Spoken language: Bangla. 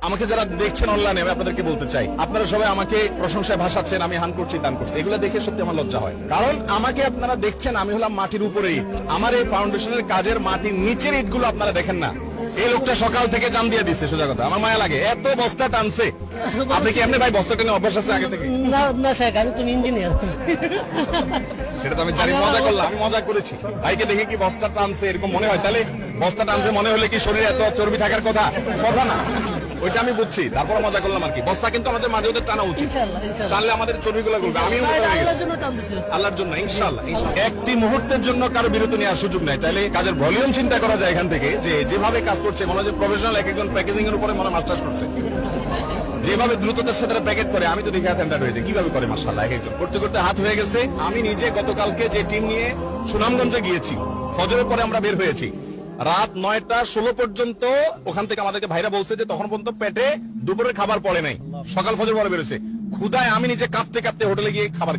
আমাকে যারা দেখছেন অনলাইনে, আমি আপনাদেরকে বলতে চাই, আপনারা সবাই আমাকে প্রশংসায় ভাসাচ্ছেন, আমি হান করছি দান করছি, এগুলো দেখে সত্যি আমার লজ্জা হয়। কারণ আমাকে আপনারা দেখছেন, আমি হলাম মাটির উপরে ইট। আমার এই ফাউন্ডেশনের কাজের মাটির নিচের ইটগুলো আপনারা দেখেন না। এই লোকটা সকাল থেকে জান দিয়ে দিচ্ছে, সোজা কথা, আমার মায়া লাগে, এত বস্তা টানছে। আপনি কি এমনি ভাই বস্তা টেনে অভ্যাস আছে আগে থেকে? না শেখ, আমি তুমি ইঞ্জিনিয়ার। সেটা তো আমি জানি, মজা করলাম, আমি মজা করেছি। ভাইকে দেখে কি বস্তা টানছে এরকম মনে হয়? তাহলে বস্তা টানছে মনে হলে কি শরীরে এত চর্বি থাকার কথা? কথা না, ওইটা আমি বুঝছি, তারপর মজা করলাম আর কি। বস্তা কিন্তু আমাদের মাঝে ওদের টানা উচিত, ইনশাআল্লাহ, ইনশাআল্লাহ। টানলে আমাদের চর্বিগুলো গলবে। আমি আল্লাহর জন্য টানতেছি। আল্লাহর জন্য ইনশাআল্লাহ, ইনশাআল্লাহ। একটি মুহূর্তের জন্য কারো বিরতি নেওয়ার সুযোগ নাই। তাহলে কাজের ভলিউম চিন্তা করা যায় এখান থেকে, যে যেভাবে কাজ করছে মনে হয় যে প্রফেশনাল, এক একজন প্যাকেজিং এর উপরে মনে হয় মাস্টার্স করছে। যেভাবে দ্রুততার সাথে প্যাকেট করে, আমি তো দেখে টেন্ডার হয়ে যায় কিভাবে করে, মাশাআল্লাহ। এক একজন করতে করতে হাত হয়ে গেছে। আমি নিজে গতকালকে যে টিম নিয়ে সুনামগঞ্জে গিয়েছি, ফজরের পরে আমরা বের হয়েছি, রাত 9:16 পর্যন্ত ওখান থেকে আমাদেরকে ভাইরা বলছে যে তখন পর্যন্ত পেটে দুপুরের খাবার পড়ে নাই, সকাল ফজর পরে বেরোছে। ক্ষুধায় আমি নিজে কাঁপতে কাঁপতে হোটেলে গিয়ে খাবার